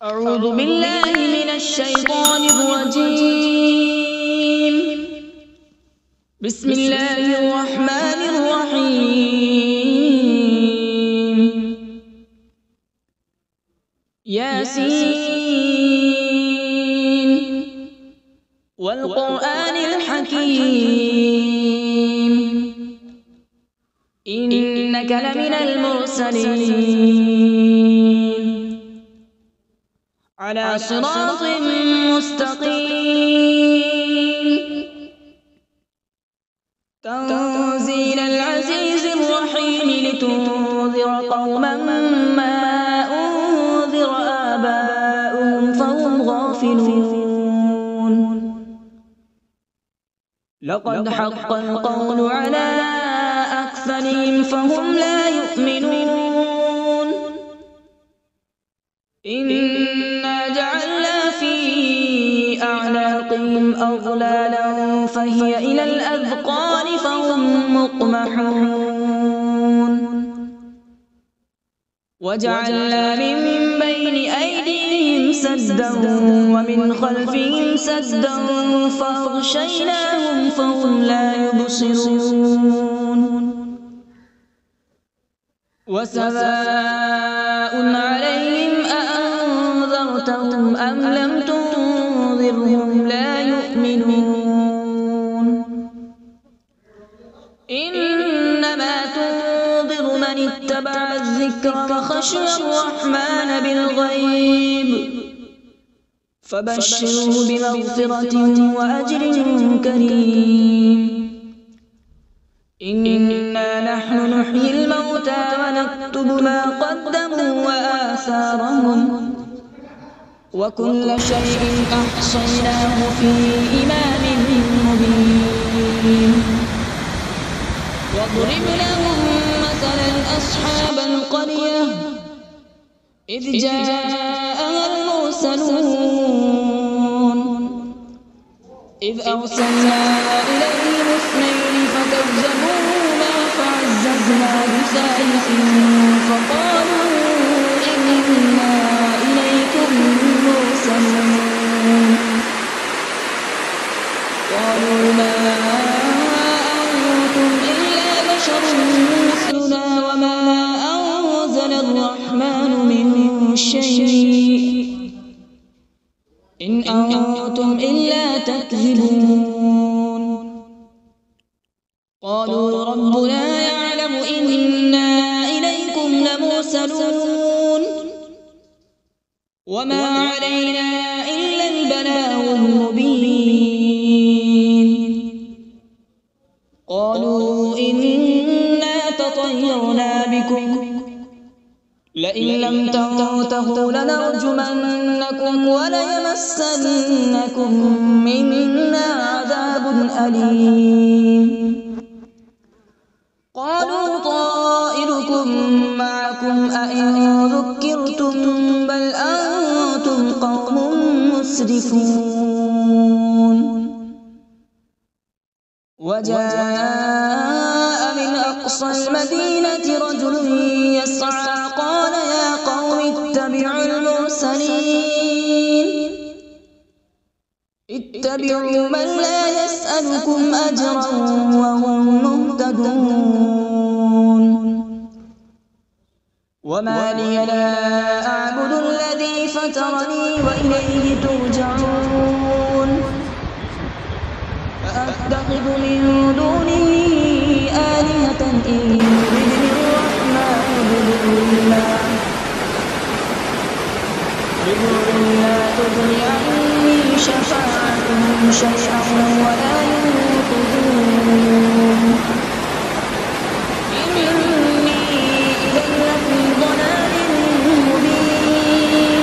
أعوذ بالله من الشيطان الرجيم. بسم الله الرحمن الرحيم. ياسين والقرآن الحكيم إنك لمن المرسلين على صراط مستقيم. تنزيل العزيز الرحيم لتنذر قوما ما أنذر آباؤهم فهم غافلون. لقد حق القول على أكثرهم فهم لا يؤمنون. إنا جعلنا في أعناقهم أغلالا فهي إلى الأذقان فهم مقمحون. وجعلنا من بين أيديهم سدا ومن خلفهم سدا فأغشيناهم فهم لا يبصرون. وسواء عليهم أأنذرتهم أم لم تنذرهم لا يؤمنون. إنما تنذر من اتبع الذكر وخشي الرحمن بالغيب فبشره بمغفرة وأجر كريم. إنا نحن نحيي الموتى ونكتب ما قدموا وآثارهم وكل شيء أحصيناه في إمام مبين. واضرب لهم مثلا أصحاب القرية إذ جاءها المرسلون إذ أرسلنا إليهم اثنين فكذبوهما فعززنا بثالث فقالوا إنا إليكم مرسلون. قالوا ما أنتم إلا بشر مثلنا وما أنزل الرحمن من شيء إن أنتم إلا تكذبون. قالوا ربنا يعلم إنا إليكم لمرسلون وما علينا إلا البلاغ المبين. قالوا إنا تطيرنا بكم لئن لم تنتهوا لنرجمنكم وليمسنكم منا عذاب أليم. قالوا طائركم معكم أئن ذكرتم بل أنتم قوم مسرفون. وجاء من أقصى المدينة رجل يسعى قال يا قوم اتبعوا المرسلين اتبعوا من لا يسألكم أجرا وهم مهتدون. وما لي لا أعبد الذي فطرني وإليه ترجعون. فأتخذ من دونه آلهة إن يردني الرحمن بضر لا تغن عني شفاعتهم شيئا ولا ينقذون. إني إذا لفي ضلال مبين.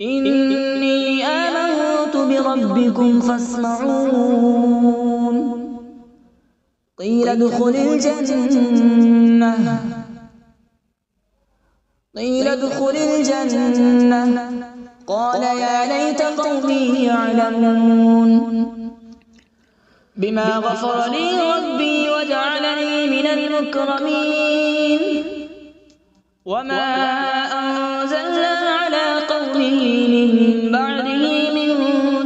إني آمنت بربكم فاسمعون. قيل ادخل الجنة قال يا ليت قومي يعلمون. بما غفر لي ربي وجعلني من المكرمين. وما أنزلنا على به من بعده من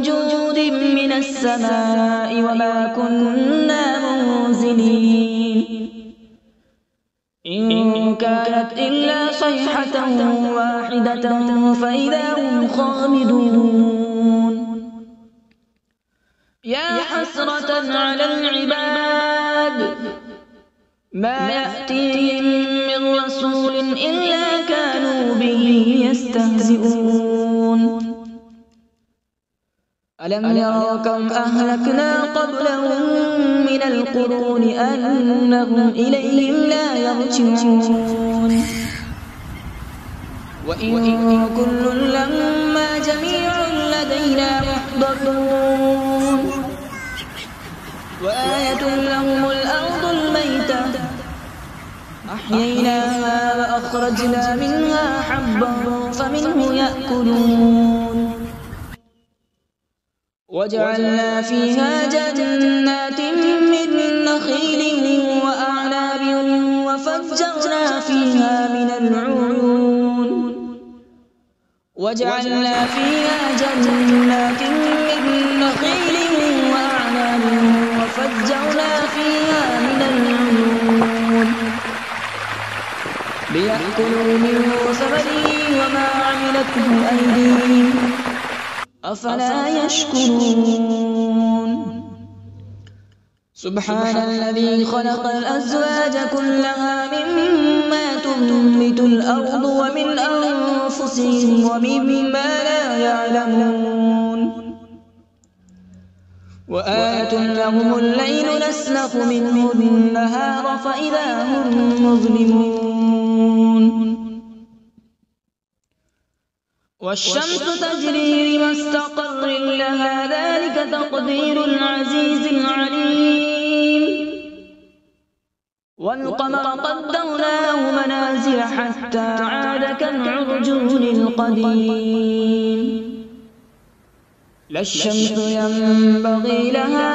جود من السماء وما كنا منزلين إن كانت إلا صيحة واحدة فإذا هم خامدون يا حسرة على العباد ما يأتيهم من رسول إلا كانوا به يستهزئون ألم يروا كم أهلكنا قبلهم من القرون أنهم إليهم لا يرجعون وإن كل لما جميع لدينا محضرون وآية لهم الأرض الميتة أحييناها وأخرجنا منها حبا فمنه يأكلون وجعلنا فيها جنات من نخيل وأعناب وفجرنا فيها من العيون وجعلنا فيها جنات من نخيل وأعناب وفجرنا فيها من العيون ليأكلوا من ثمره وما عملته أيديهم أفلا يشكرون سبحان الذي خلق الأزواج كلها مما تنبت الأرض ومن أنفسهم ومما لا يعلمون وآية لهم الليل نسلخ منه النهار فإذا هم مظلمون والشمس تجري لمستقر لها ذلك تقدير العزيز العليم والقمر قدرناه منازل حتى عاد كالعرجون القديم لا الشمس ينبغي لها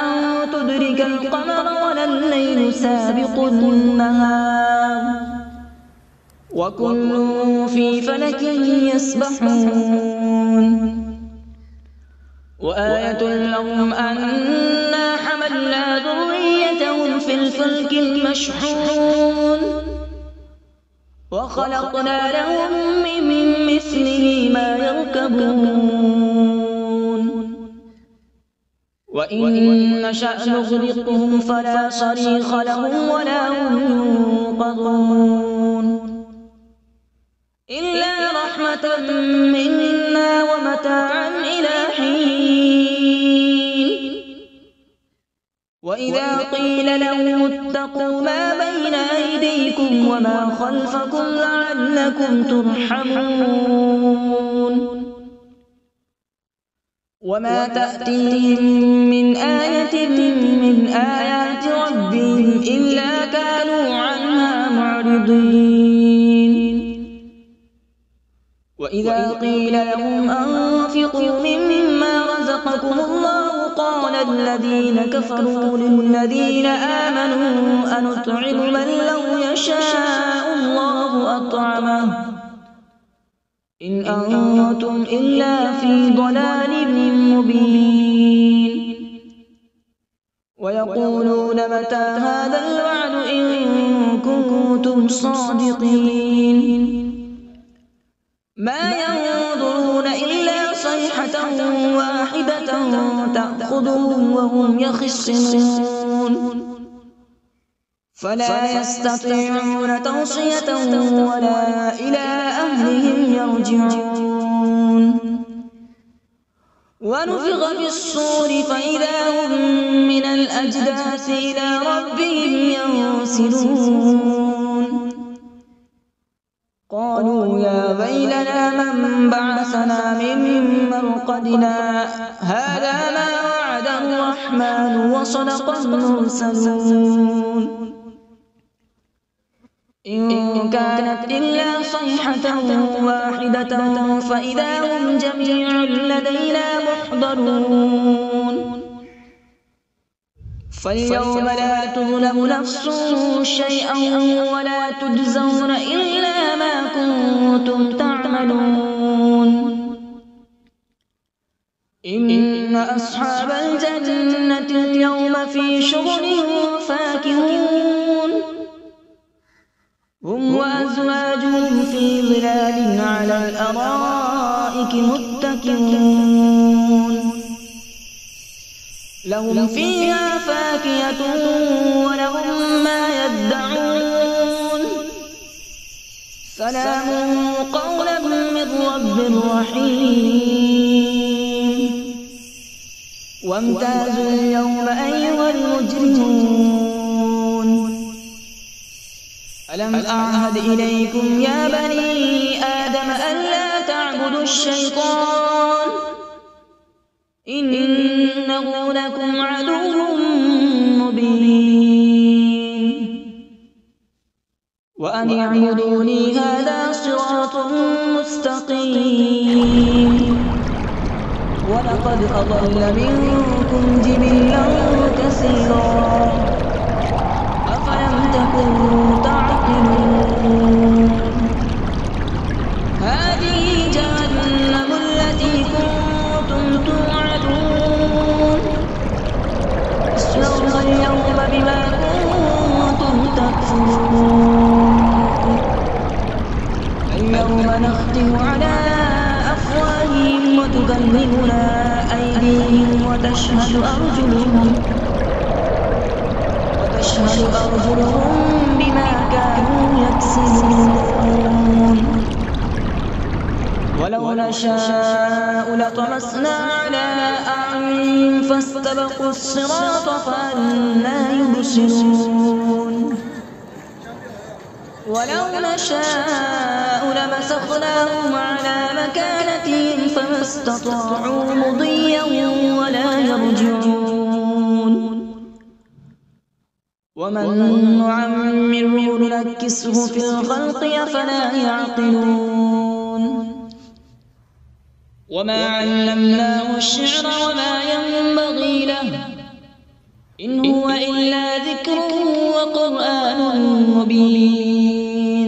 أن تدرك القمر ولا الليل سابق النهار وكل في فلك يسبحون وآية لهم أنا حملنا ذريتهم في الفلك المشحون وخلقنا لهم من مثله ما يركبون وإن نشأ نغرقهم فلا صريخ لهم ولا هم ينقذون إلا رحمة منا ومتاعا إلى حين وإذا قيل لهم اتقوا ما بين أيديكم وما خلفكم لعلكم ترحمون وما تأتيهم من آية من آيات ربهم إلا كانوا عنها معرضين وإذا قيل لهم أنفقوا مما رزقكم الله قال الذين كفروا للذين آمنوا أنطعم من لو يشاء الله أطعمه إن أنتم إلا في ضلال مبين ويقولون متى هذا الوعد إن كنتم صادقين ما ينظرون إلا صيحة واحدة تأخذهم وهم يخصمون فلا يستطيعون توصية ولا إلى أهلهم يرجعون ونفخ في الصور فإذا هم من الأجداث إلى ربهم ينسلون قالوا يا ويلنا من بعثنا من مرقدنا هذا ما وعد الرحمن وصدق المرسلون إن كانت إلا صيحة واحدة فإذا هم جميع لدينا محضرون فاليوم لا تظلم نفس شيئا ولا تجزون إلا ما كنتم تعملون إن أصحاب الجنة اليوم في شغل فاكهون هم وأزواجهم في ظلال على الأرائك متكئون لهم فيها فاكهة ولهم ما يدعون سلام قولا من رب رحيم وامتازوا اليوم أيها المجرمون ألم أعهد إليكم يا بني آدم ألا تعبدوا الشيطان إنه لكم عدو مبين وأن اعبدوني هذا صراط مستقيم ولقد أضل منكم جبلا كثيرا أفلم تكونوا تعقلون هذه جهنم التي كنتم توعدون اصلوها اليوم بما كنتم تكفرون اليوم نختم على أفواههم وتكلمنا أيديهم وتشهد أرجلهم بما كانوا يكسبون ولو نشاء لطمسنا على أعينهم فاستبقوا الصراط فأنى يبصرون ولو نشاء لمسخناهم على مكانتهم فما استطاعوا مضيا ولا يرجعون ومن نعمره ننكسه في الخلق أفلا يعقلون وما علمناه الشعر وما ينبغي له إن هو إلا ذكر وقرآن مبين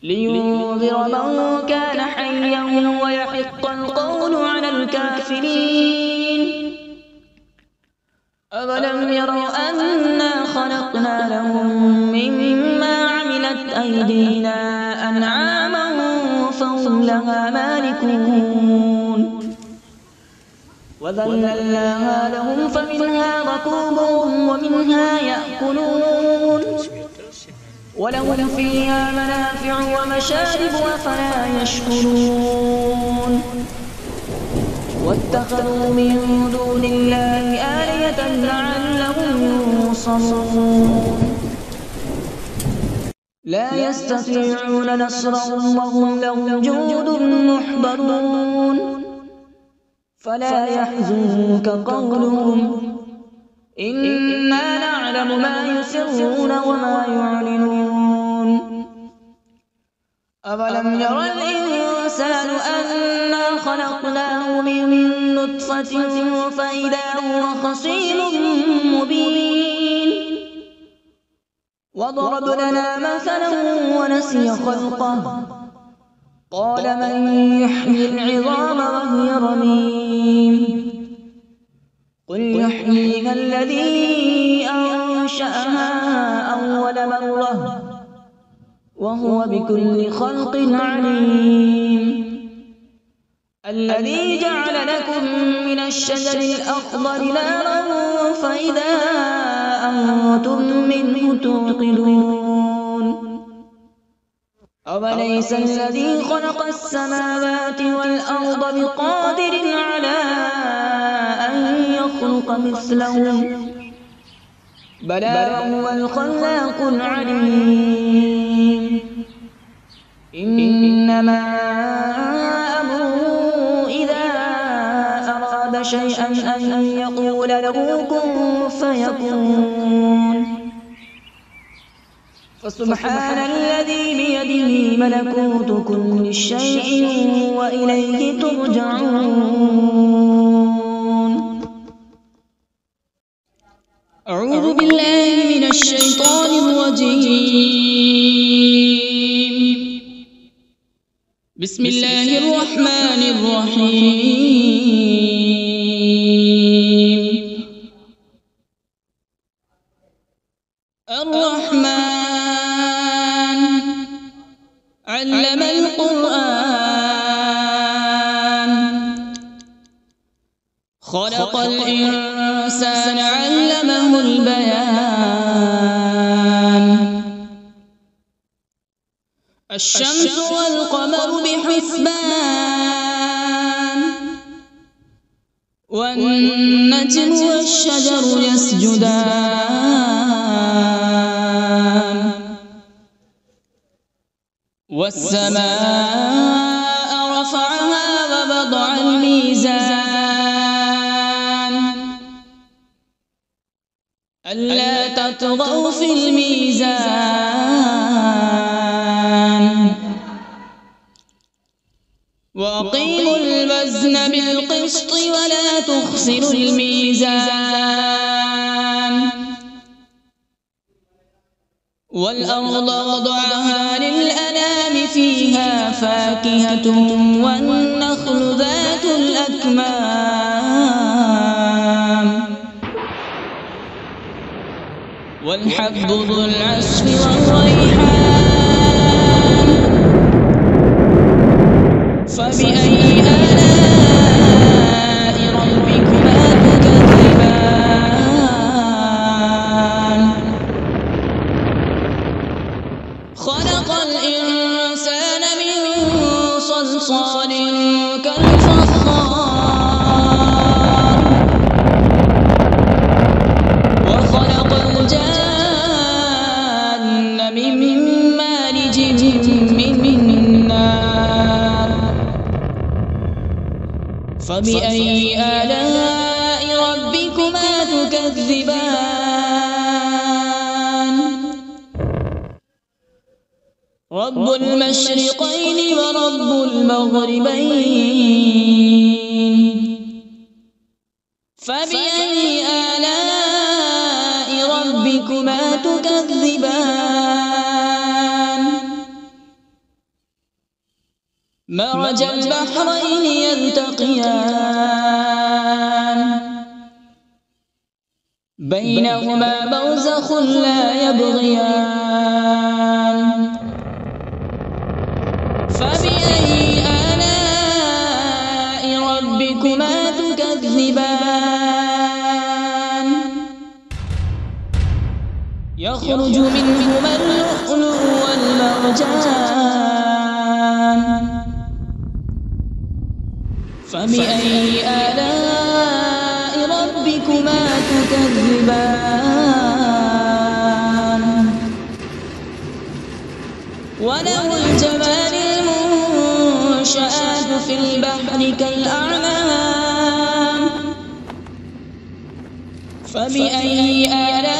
لينذر من كان حيا ويحق القول على الكافرين أولم يروا أنا خلقنا لهم مما عملت أيدينا أنعاما فهم لها مالكون وذللناها لهم فمنها ركوبهم ومنها يأكلون ولهم فيها منافع ومشارب أفلا يشكرون واتخذوا من دون الله آلهة لعلهم ينصرون لا يستطيعون نصرهم وهم لهم جند محضرون فلا يحزنك قولهم إنا نعلم ما يسرون وما يعلنون أولم ير الإنسان أنا خلقناه من نطفة فإذا هو خصيم مبين وضرب لنا مثلا ونسي خلقه قال من يحيي العظام وهي رميم قل يحييها الذي أنشأها أول مرة وهو بكل خلق عليم الذي جعل لكم من الشجر الأخضر نارا فإذا أنتم منه توقدون أوليس الذي خلق السماوات والأرض بقادر على أن يخلق مثلهم بلى وهو الخلاق العليم إنما أمره إذا أراد شيئا أن يقول له كن فيكون فسبحان الذي بيده ملكوت كل شيء وإليه ترجعون أعوذ بالله من الشيطان الرجيم بسم الله الرحمن الرحيم. الرحمن علم القرآن، خلق الإنسان علمه البيان. الشمس والقمر بحسبان، والنجم والشجر يسجدان. والسماء رفعها ووضع الميزان، ألا تطغوا في الميزان. وأقيموا الوزن بالقسط ولا تخسروا الميزان. والأرض وضعها للأنام، فيها فاكهة والنخل ذات الأكمام، والحب ذو العصف والريحان. فبأي آلاء ربكما تكذبان؟ خلق الإنسان من صلصال كالفخار، وخلق الجان من مارج من نار. فبأي آلاء ربكما تكذبان؟ رب المشرقين ورب المغربين. فبأي آلاء ربكما تكذبان؟ مرج البحرين يلتقيان، بينهما برزخ لا يبغيان. فبأي آلاء ربكما تكذبان؟ يخرج منهما اللؤلؤ والمرجان. فبأي آلاء ربكما تكذبان؟ وله الجوار المنشآت في البحر كالأعلام. فبأي آلاء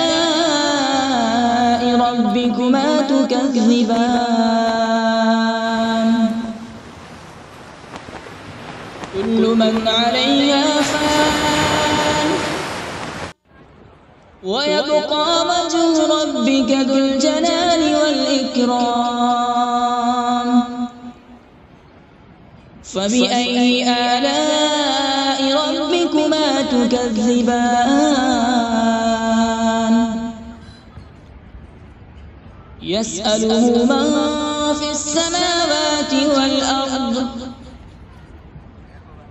ربكما تكذبان؟ كل من عليها فان، ويبقى وجه ربك ذو الجلال والإكرام. فبأي آلاء ربكما تكذبان؟ يسأله من في السماوات والأرض،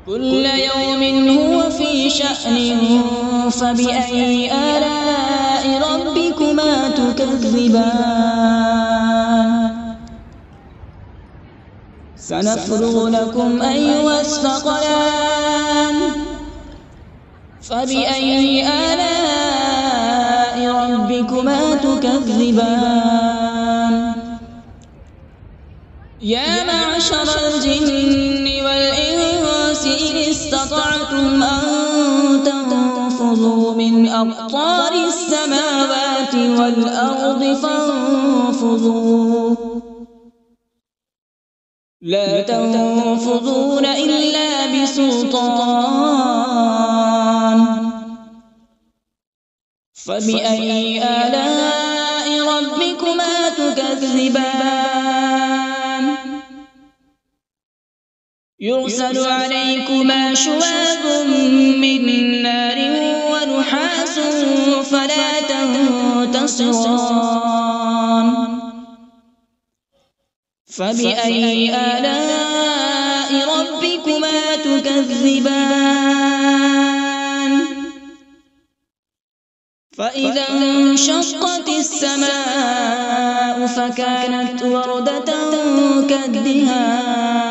كل يوم هو في شأن. فبأي آلاء ربكما تكذبان؟ سنفرغ لكم أيها الثقلان. فبأي آلاء ربكما تكذبان؟ يا معشر الجن والإنس إن استطعتم أن تنفذوا من أقطار السماوات والأرض فانفذوا، لا تنفذون إلا بسلطان. فبأي آلاء ربكما تكذبان؟ يرسل عليكما شواظ من نار ونحاس فلا تنتصران فبأي آلاء ربكما تكذبان فإذا انشقت السماء فكانت وردة كالدهان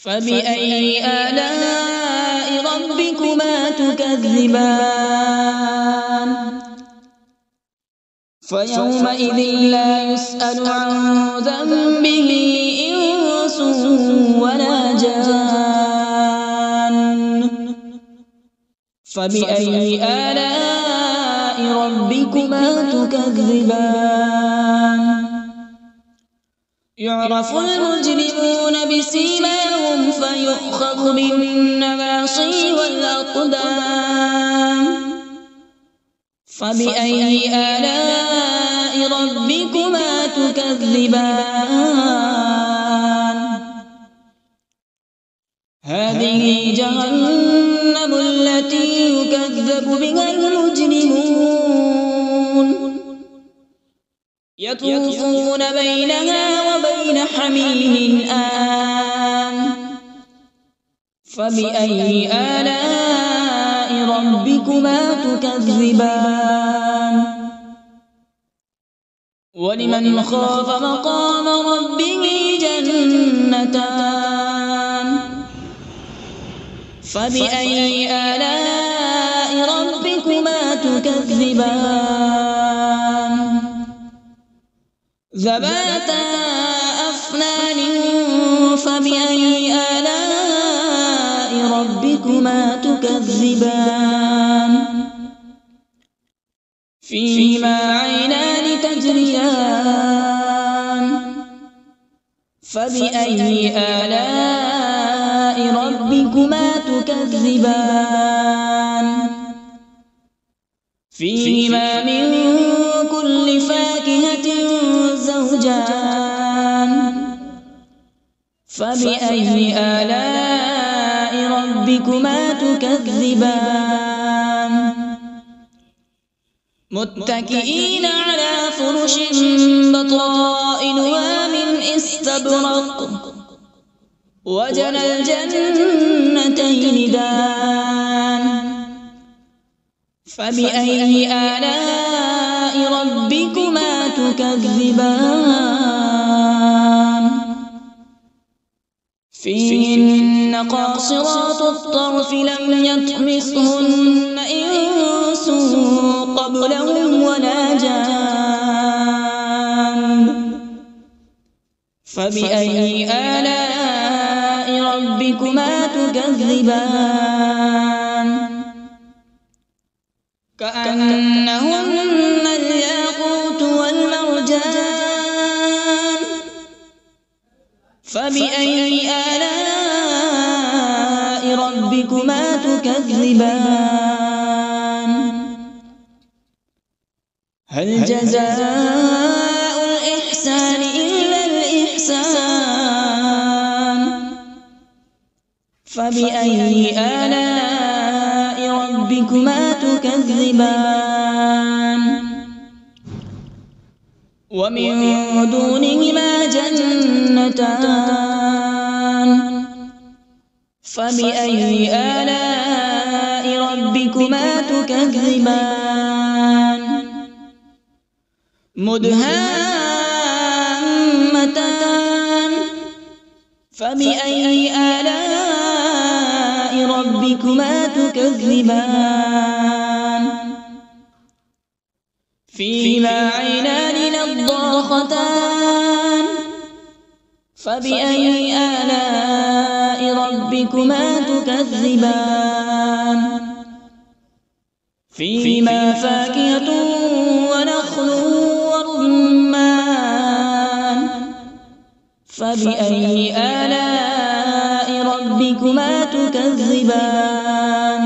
فبأي آلاء ربكما تكذبان فيومئذ لا يسأل عن ذنبه إنس ولا جان فبأي آلاء ربكما تكذبان يعرف المجرمون بسيماهم فيؤخذ بالنواصي والأقدام فبأي آلاء ربكما تكذبان هذه جهنم التي يكذب بها المجرمون يطوفون بينها وبين حميم آن فبأي آلاء ربكما تكذبان ولمن خاف مقام ربه جنتان فبأي آلاء ربكما تكذبان ذواتا أفنان فبأي آلاء ربكما تكذبان فيهما عينان تجريان فبأي آلاء ربكما تكذبان فيهما من كل فاكهة زوجان فبأي آلاء ربكما تكذبان متكئين على فرش بطائنها من استبرق وجنى الجنتين دان فبأي آلاء ربكما تكذبان فيهن قاصرات الطرف لم يطمثهن إنس قبلهم ولا جان فبأي آلاء ربكما تكذبان كأنهن الياقوت والمرجان فبأي آلاء ربكما تكذبان هل جزاء الإحسان إلا الإحسان فبأي آلاء ربكما تكذبان ومن دونهما جنتان فبأي آلاء ربكما تكذبان مدهامتان فبأي آلاء ربكما تكذبان فيهما عينان نضاختان فبأي آلاء ربكما تكذبان فيهما فاكهة ونخل ورمان فبأي آلاء ربكما تكذبان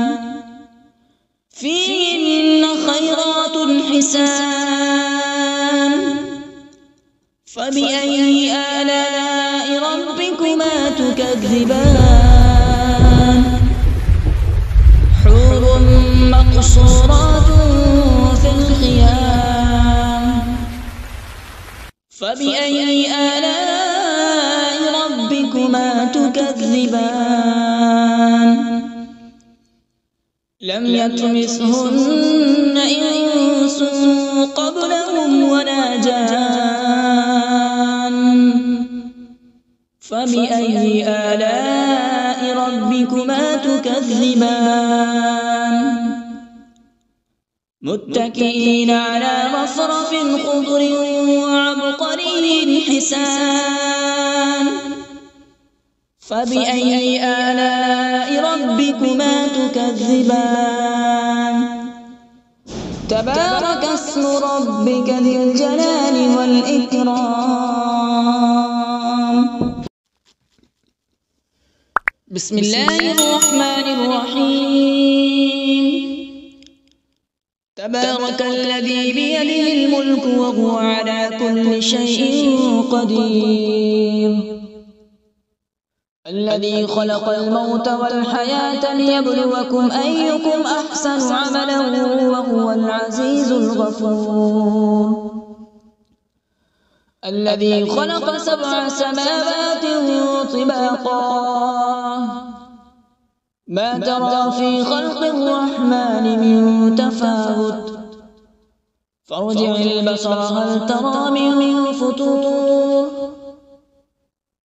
فيهن خيرات حسان فبأي آلاء ربكما تكذبان حور مقصورات في الخيام فبأي آلاء ربكما تكذبان لم يطمثهن إنس قبلهم ولا جان فبأي آلاء ربكما تكذبان متكئين على رفرف خضر وعبقري حسان فبأي آلاء ربكما تكذبان تبارك اسم ربك ذي الجلال والإكرام بسم الله الرحمن الرحيم تبارك الذي بيده الملك وهو على كل شيء قدير الذي خلق الموت والحياة ليبلوكم أيكم أحسن عملا وهو العزيز الغفور الذي خلق 7 سماوات طباقا ما ترى في خلق الرحمن من تفاوت فارجع البصر هل ترى من فطور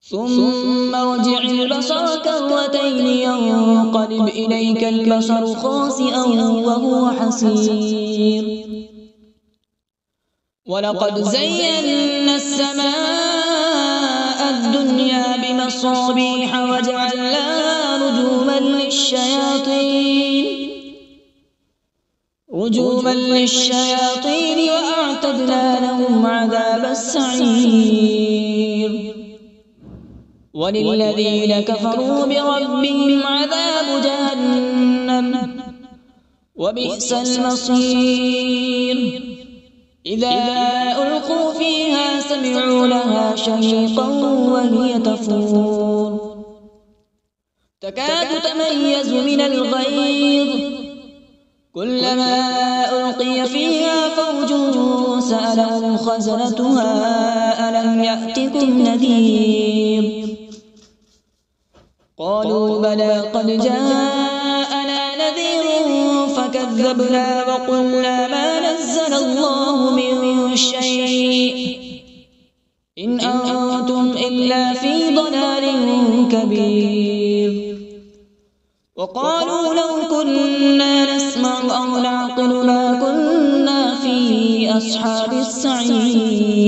ثم ارجع البصر كرتين ينقلب إليك البصر خاسئا وهو حسير ولقد زينا السماء الدنيا بمصابيح وجعلناها رجوما للشياطين وأعتدنا لهم عذاب السعير وللذين كفروا بربهم عذاب جهنم وبئس المصير إذا ألقوا فيها سمعوا لها شهيقا وهي تفور تكاد تميز من الغيظ كلما ألقي فيها فوج سألهم خزنتها ألم يأتكم نذير قالوا بلى قد جاءنا نذير فكذبنا وقلنا ما نزل الله من شيء إن أنتم إلا في ضلال كبير وقالوا لو كنا نسمع أو نعقل ما كنا في أصحاب السعير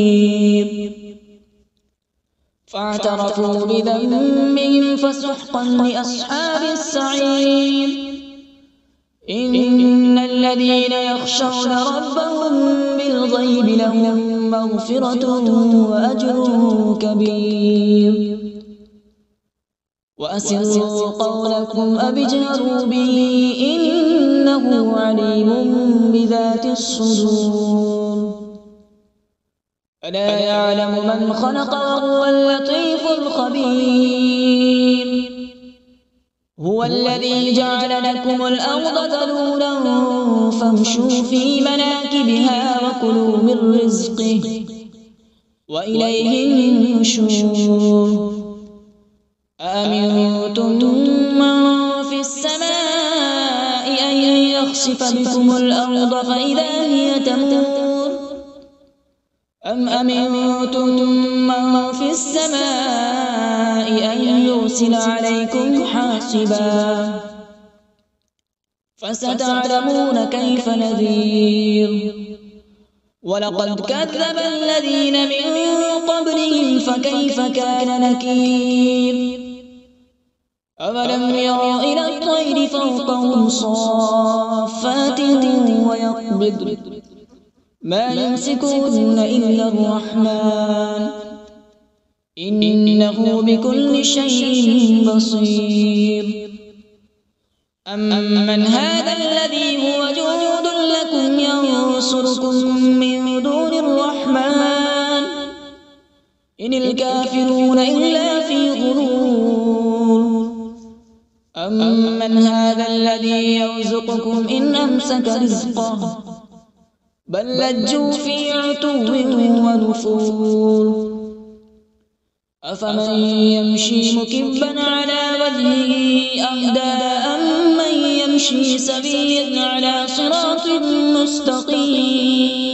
فاعترفوا بذنبهم فسحقا لأصحاب السعير إن الذين يخشون ربهم بالغيب لهم مغفرة وأجر كبير وأسروا قولكم أو اجهروا به إنه عليم بذات الصدور ألا يعلم من خلق وهو اللطيف الخبير هو الذي جعل لكم الأرض ذلولا فامشوا في مناكبها وكلوا من رزقه وإليه النشور أأمنتم من في السماء أن يخسف بكم الأرض فإذا هي تمور أم أمنتم من في السماء أن يرسل عليكم حاصبا فستعلمون كيف نذير ولقد كذب الذين من قبلهم فكيف كان نكير أولم يروا إلى الطير فوقهم صافات ويقبض ما يمسكهن إلا الرحمن إنه بكل شيء بصير أمن هذا الذي هو جند لكم ينصركم من دون الرحمن إن الكافرون إلا في غرور أمن هذا الذي يرزقكم إن أمسك رزقه بل لجوا في عتو ونفور أفمن يمشي مكبا على وجهه أهدى أمن يمشي سويا على صراط مستقيم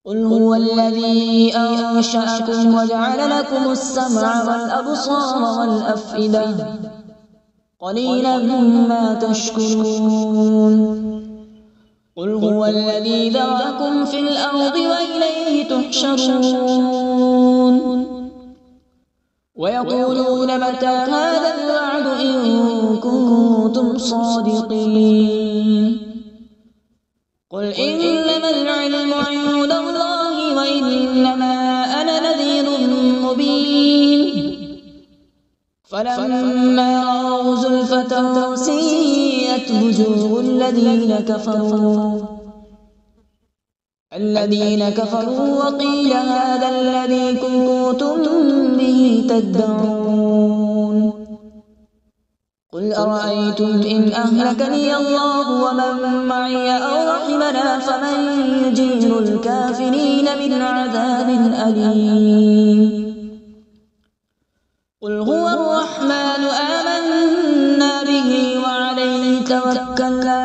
قل هو الذي أنشأكم وجعل لكم السمع والأبصار والأفئدة قليلا ما تشكرون قل هو الذي ذرأكم في الأرض وإليه تحشرون ويقولون متى هذا الوعد إن كنتم صادقين قل إنما العلم عند الله وإنما أنا نذير مبين فلما رأوا زلفة سيئت وجوه الذين كفروا وقيل هذا الذي كنتم به تدعون قل أرأيتم إن أهلكني الله ومن معي أو رحمنا فمن يجير الكافرين من عذاب أليم قل هو الرحمن آمنا به وعليه توكلنا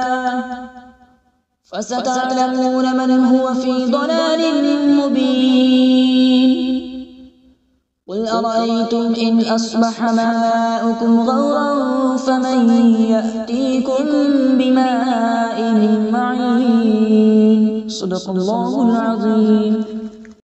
فستعلمون من هو في ضلال مبين قل أرأيتم إن أصبح ماؤكم غورا فمن يأتيكم بماء معين صدق الله العظيم.